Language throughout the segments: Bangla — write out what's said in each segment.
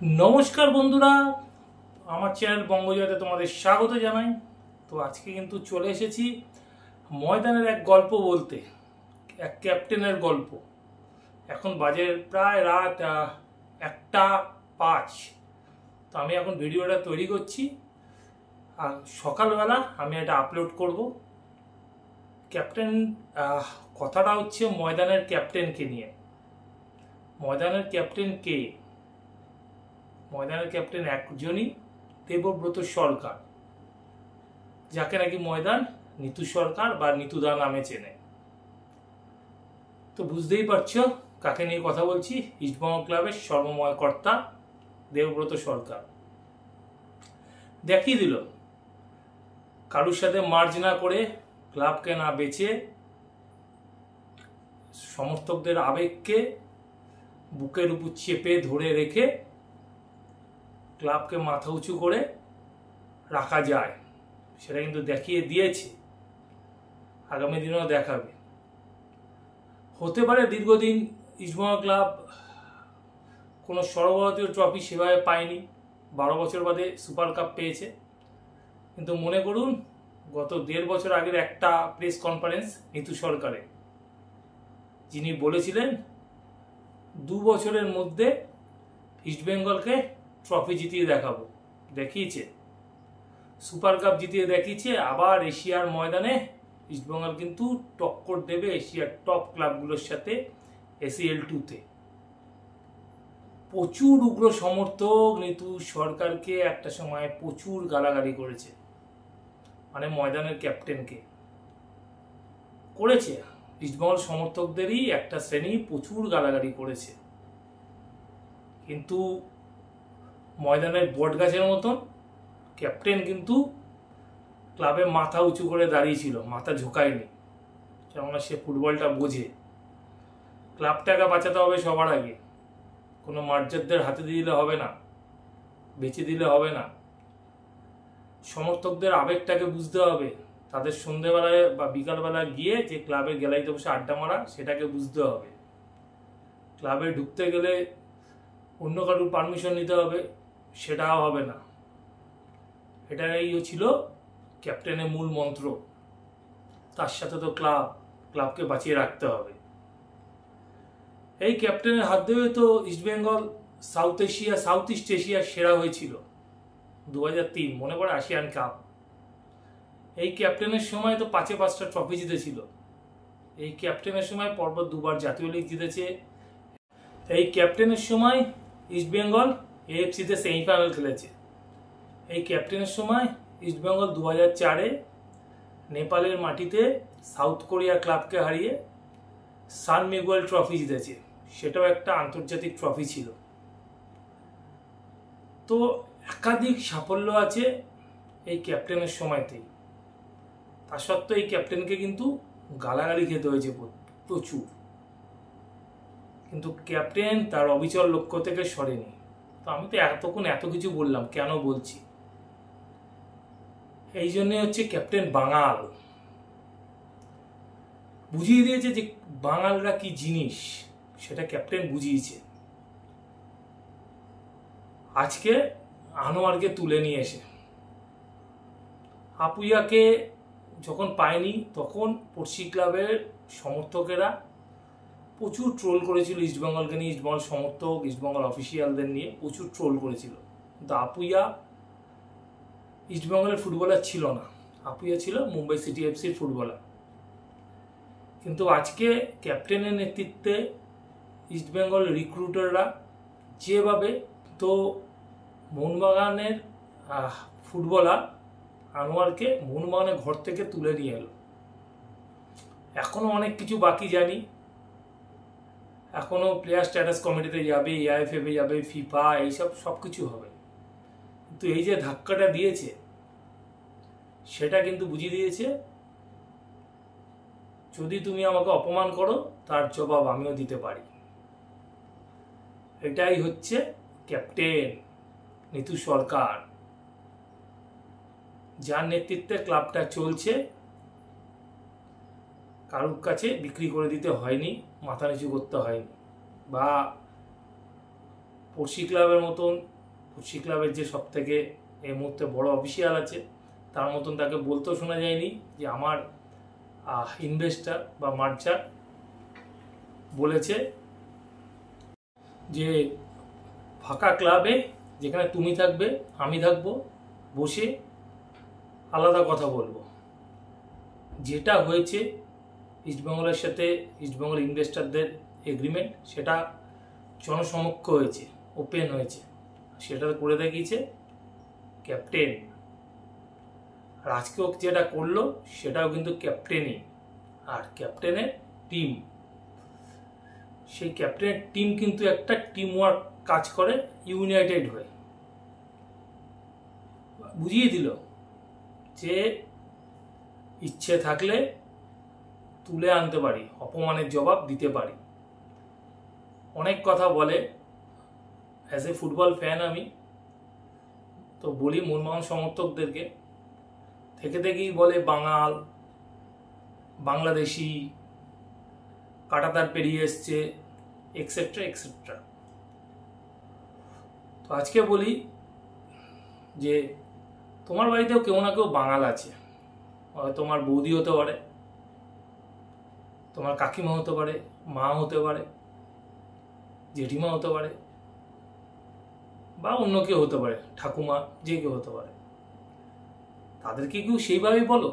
নমস্কার বন্ধুরা, আমার চ্যানেল বঙ্গজয়তে তোমাদের স্বাগত জানাই। তো আজকে কিন্তু চলে এসেছি ময়দানের এক গল্প বলতে, এক ক্যাপ্টেনের গল্প। এখন বাজে প্রায় রাত 1:05। তো আমি এখন ভিডিওটা তৈরি করছি, আর সকালবেলা আমি এটা আপলোড করব। ক্যাপ্টেন কথাটা হচ্ছে ময়দানের ক্যাপ্টেনকে নিয়ে। ময়দানের ক্যাপ্টেন কে? ময়দানের ক্যাপ্টেন একজনই, দেবব্রত সরকার, যাকে নাকি ময়দান নিতু সরকার বা নিতুদা নামে চেনে। তো বুঝতেই পারছো কাকে নিয়ে কথা বলছি। ইস্টবেঙ্গল ক্লাবের সর্বময় কর্তা দেবব্রত সরকার দেখিয়ে দিল কারুর সাথে মার্জ না করে, ক্লাবকে না বেচে, সমর্থকদের আবেগকে বুকের উপর চেপে ধরে রেখে ক্লাবকে মাথা উঁচু করে রাখা যায়, সেটা কিন্তু দেখিয়ে দিয়েছে, আগামী দিনেও দেখাবে। হতে পারে দীর্ঘদিন ইস্টবেঙ্গল ক্লাব কোনো সর্বভারতীয় ট্রফি সেভাবে পায়নি, 12 বছর বাদে সুপার কাপ পেয়েছে। কিন্তু মনে করুন গত 1.5 বছর আগের একটা প্রেস কনফারেন্স নিতু সরকারের, যিনি বলেছিলেন 2 বছরের মধ্যে ইস্টবেঙ্গলকে ট্রফি জিতিয়ে দেখাবো। দেখিয়েছে, সুপার কাপ জিতিয়ে দেখিয়েছে। আবার এশিয়ার ময়দানে ইস্টবেঙ্গল কিন্তু টক্কর দেবে এশিয়ার টপ ক্লাবগুলোর সাথে ACL2-তে। প্রচুর উগ্র সমর্থক নিতু সরকারকে একটা সময় প্রচুর গালাগালি করেছে, মানে ময়দানের ক্যাপ্টেনকে করেছে। ইস্টবেঙ্গল সমর্থকদেরই একটা শ্রেণী প্রচুর গালাগালি করেছে, কিন্তু ময়দানের বটগাছের মতন ক্যাপ্টেন কিন্তু ক্লাবে মাথা উঁচু করে দাঁড়িয়েছিল, মাথা ঝোঁকায়নি। কেননা সে ফুটবলটা বোঝে, ক্লাবটাকে বাঁচাতে হবে সবার আগে। কোনো মার্জারদের হাতে দিলে হবে না, বেঁচে দিলে হবে না। সমর্থকদের আবেগটাকে বুঝতে হবে, তাদের সন্ধ্যেবেলায় বা বিকালবেলায় গিয়ে যে ক্লাবের গ্যালারিতে বসে আড্ডা মারা, সেটাকে বুঝতে হবে। ক্লাবে ঢুকতে গেলে অন্য কারুর পারমিশন নিতে হবে, সেটাও হবে না। এটাই ছিল ক্যাপ্টেনের মূল মন্ত্র। তার সাথে তো ক্লাবকে বাঁচিয়ে রাখতে হবে। এই ক্যাপ্টেনের হাত ধরে তো ইস্টবেঙ্গল সাউথ ইস্ট এশিয়ার সেরা হয়েছিল 2003, মনে পড়ে, এশিয়ান কাপ। এই ক্যাপ্টেনের সময় তো 5-5টা ট্রফি জিতেছিল। এই ক্যাপ্টেনের সময় পরপর 2বার জাতীয় লিগ জিতেছে। এই ক্যাপ্টেনের সময় ইস্টবেঙ্গল AFC-তে সেমিফাইনাল খেলেছে। এই ক্যাপ্টেনের সময় ইস্টবেঙ্গল 2004-এ নেপালের মাটিতে সাউথ কোরিয়া ক্লাবকে হারিয়ে সান মিগুয়েল ট্রফি জিতেছে। সেটাও একটা আন্তর্জাতিক ট্রফি ছিল। তো একাধিক সাফল্য আছে এই ক্যাপ্টেনের সময়তেই। তা সত্ত্বেও এই ক্যাপ্টেনকে কিন্তু গালাগালি খেতে হয়েছে প্রচুর। কিন্তু ক্যাপ্টেন তার অবিচল লক্ষ্য থেকে সরেনি। তো আমি তো এতক্ষণ এত কিছু বললাম, কেন বলছি? এই জন্যে হচ্ছে ক্যাপ্টেন বাঙাল। বুঝিয়ে দিয়েছে যে বাঙালরা কি জিনিস, সেটা ক্যাপ্টেন বুঝিয়েছে। আজকে আনোয়ারকে তুলে নিয়ে এসে, আপুইয়াকে যখন পায়নি তখন পড়শি ক্লাবের সমর্থকেরা প্রচুর ট্রোল করেছিল ইস্টবেঙ্গলকে নিয়ে। ইস্টবেঙ্গল সমর্থক, ইস্টবেঙ্গল অফিসিয়ালদের নিয়ে প্রচুর ট্রোল করেছিল। কিন্তু আপুইয়া ইস্টবেঙ্গলের ফুটবলার ছিল না, আপুইয়া ছিল মুম্বাই সিটি FC-র ফুটবলার। কিন্তু আজকে ক্যাপ্টেনের নেতৃত্বে ইস্টবেঙ্গল রিক্রুটাররা যেভাবে, তো মোহনবাগানের ফুটবলার আনোয়ারকে মোহনবাগানের ঘর থেকে তুলে নিয়ে এলো। এখনো অনেক কিছু বাকি জানি, এখনো প্লেয়ার স্ট্যাটাস কমিটিতে যাবে, AIFF-এ যাবে, ফিফা, এইসব সব কিছু হবে। কিন্তু এই যে ধাক্কাটা দিয়েছে, সেটা কিন্তু বুঝিয়ে দিয়েছে যদি তুমি আমাকে অপমান করো, তার জবাব আমিও দিতে পারি। এটাই হচ্ছে ক্যাপ্টেন নিতু সরকার, যার নেতৃত্বে ক্লাবটা চলছে। কারুর কাছে বিক্রি করে দিতে হয়নি, মাথা নিচু করতে হয়নি, বা পড়শি ক্লাবের মতন, পড়শি ক্লাবের যে সব থেকে এই মুহূর্তে বড় অফিসিয়াল আছে তার মতন তাকে বলতেও শোনা যায়নি যে আমার ইনভেস্টার বা মার্চার বলেছে যে ফাঁকা ক্লাবে যেখানে তুমি থাকবে আমি থাকবো, বসে আলাদা কথা বলবো। যেটা হয়েছে ইস্টবেঙ্গলের সাথে ইস্টবেঙ্গল ইনভেস্টারদের এগ্রিমেন্ট, সেটা জনসমক্ষ হয়েছে, ওপেন হয়েছে, সেটা করে দেখিয়েছে ক্যাপ্টেন। আর আজকেও যেটা করলো সেটাও কিন্তু ক্যাপ্টেনই, আর ক্যাপ্টেনের টিম। সেই ক্যাপ্টেনের টিম কিন্তু একটা টিম ওয়ার্ক কাজ করে ইউনাইটেড হয়ে। বুঝিয়ে দিল যে ইচ্ছে থাকলে তুলে আনতে পারি, অপমানের জবাব দিতে পারি। অনেক কথা বলে, অ্যাজ এ ফুটবল ফ্যান আমি তো বলি মোহনবাগান সমর্থকদেরকে, থেকে থেকেই বলে বাঙাল, বাংলাদেশি, কাঁটাতার পেরিয়ে এসছে, এক্সেট্রা এক্সেট্রা। তো আজকে বলি যে তোমার বাড়িতেও কেউ না কেউ বাঙাল আছে। তোমার বৌদি হতে পারে, তোমার কাকিমা হতে পারে, মা হতে পারে, জেঠিমা হতে পারে, বা অন্য কেউ হতে পারে, ঠাকুমা, যে কেউ হতে পারে। তাদেরকে কেউ সেইভাবেই বলো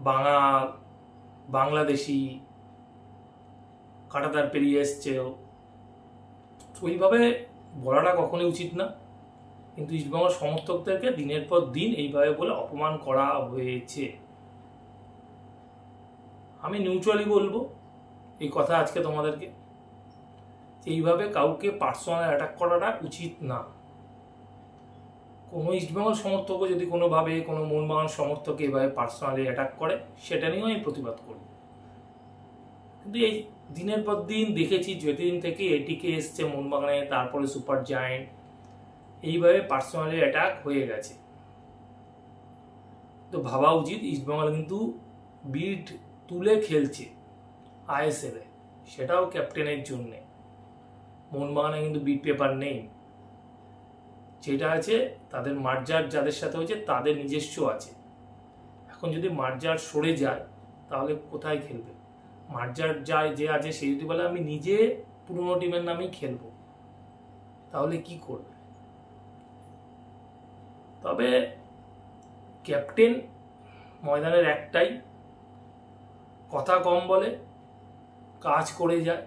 বাঙাল, বাংলাদেশি, কাঁটাতার পেরিয়ে এসছে, ওইভাবে বলাটা কখনোই উচিত না। কিন্তু ইস্টবেঙ্গল সমর্থকদেরকে দিনের পর দিন এইভাবে বলে অপমান করা হয়েছে। আমি নিউট্রালি বলবো এই কথা আজকে তোমাদেরকে, এইভাবে কাউকে পার্সোনাল অ্যাটাক করাটা উচিত না। কোনো ইস্টবেঙ্গল সমর্থকও যদি কোনোভাবে কোনো মোহনবাগান সমর্থককে এইভাবে পার্সোনালি অ্যাটাক করে, সেটা নিয়েও আমি প্রতিবাদ করব। কিন্তু এই দিনের পর দিন দেখেছি যেদিন থেকে এটিকে এসছে মোহনবাগানে, তারপরে সুপার জায়েন্ট, এইভাবে পার্সোনালি অ্যাটাক হয়ে গেছে। তো ভাবা উচিত ইস্টবেঙ্গল কিন্তু বিট তুলে খেলছে আইএসএলে, সেটাও ক্যাপ্টেনের জন্যে। মোহনবাগানে কিন্তু বিট পেপার নেই, যেটা আছে তাদের মার্জার যাদের সাথে হয়েছে তাদের নিজস্ব আছে। এখন যদি মার্জার সরে যায় তাহলে কোথায় খেলবে? মার্জার যায় যে আছে সে যদি বলে আমি নিজে পুরনো টিমের নামেই খেলবো, তাহলে কি করবে? তবে ক্যাপ্টেন ময়দানের একটাই কথা, কম বলে, কাজ করে যায়,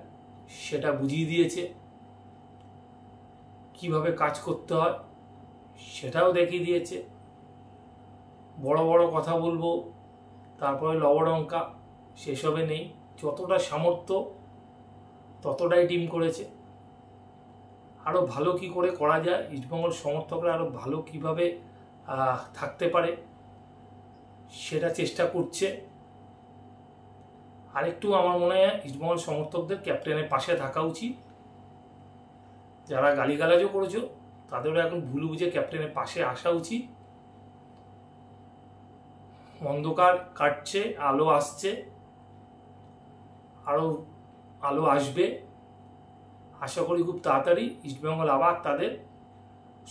সেটা বুঝিয়ে দিয়েছে। কিভাবে কাজ করতে হয় সেটাও দেখিয়ে দিয়েছে। বড় বড় কথা বলবো, তারপরে লবডঙ্কা, সেসবে নেই। যতটা সামর্থ্য ততটাই টিম করেছে। আরও ভালো কি করে করা যায়, ইস্টবেঙ্গল সমর্থকরা আরও ভালো কিভাবে থাকতে পারে সেটা চেষ্টা করছে। আরেকটু আমার মনে হয় ইস্টবেঙ্গল সমর্থকদের ক্যাপ্টেনের পাশে থাকা উচিত। যারা গালিগালাজও করেছো তাদেরও এখন ভুল বুঝে ক্যাপ্টেনের পাশে আসা উচিত। অন্ধকার কাটছে, আলো আসছে, আরও আলো আসবে। আশা করি খুব তাড়াতাড়ি ইস্টবেঙ্গল আবার তাদের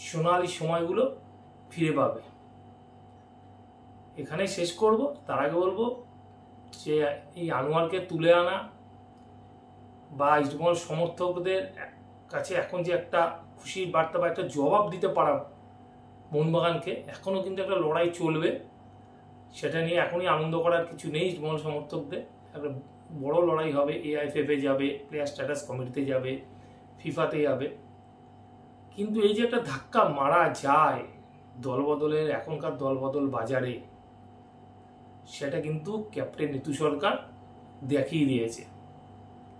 সোনালি সময়গুলো ফিরে পাবে। এখানে শেষ করব। তার আগে বলবো যে এই আনোয়ারকে তুলে আনা বা ইস্টবেঙ্গল সমর্থকদের কাছে এখন যে একটা খুশির বার্তা বা একটা জবাব দিতে পারা মোহনবাগানকে, এখনও কিন্তু একটা লড়াই চলবে। সেটা নিয়ে এখনই আনন্দ করার কিছু নেই। ইস্টবেঙ্গল সমর্থকদের একটা বড় লড়াই হবে, এআইএফএফে যাবে, প্লেয়ার স্ট্যাটাস কমিটিতে যাবে, ফিফাতে যাবে। কিন্তু এই যে একটা ধাক্কা মারা যায় দলবদলের, এখনকার দলবদল বাজারে, সেটা কিন্তু ক্যাপ্টেন ঋতু সরকার দেখিয়ে দিয়েছে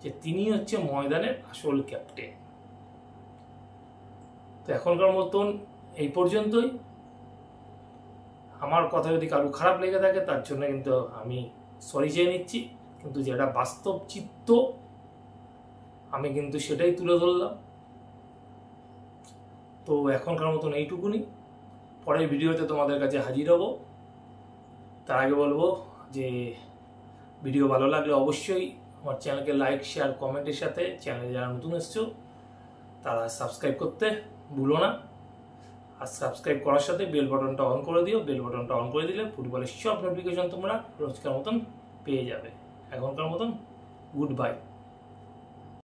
যে তিনি হচ্ছে ময়দানের আসল ক্যাপ্টেন। তো এখনকার মতন এই পর্যন্তই। আমার কথা যদি কারো খারাপ লেগে থাকে তার জন্য কিন্তু আমি সরি চেয়ে নিচ্ছি, কিন্তু যেটা বাস্তব চিত্ত আমি কিন্তু সেটাই তুলে ধরলাম। তো এখনকার মতন এইটুকুনি। পরের ভিডিওতে তোমাদের কাছে হাজির হব। তার আগে বলবো যে ভিডিও ভালো লাগলে অবশ্যই আমার চ্যানেলকে লাইক, শেয়ার, কমেন্টের সাথে, চ্যানেলে যারা নতুন এসছো তারা সাবস্ক্রাইব করতে ভুলো না। আর সাবস্ক্রাইব করার সাথে বেল বাটনটা অন করে দিও। বেল বাটনটা অন করে দিলে ফুটবলের সব নোটিফিকেশন তোমরা রোজকার মতন পেয়ে যাবে। এখনকার মতন গুড বাই।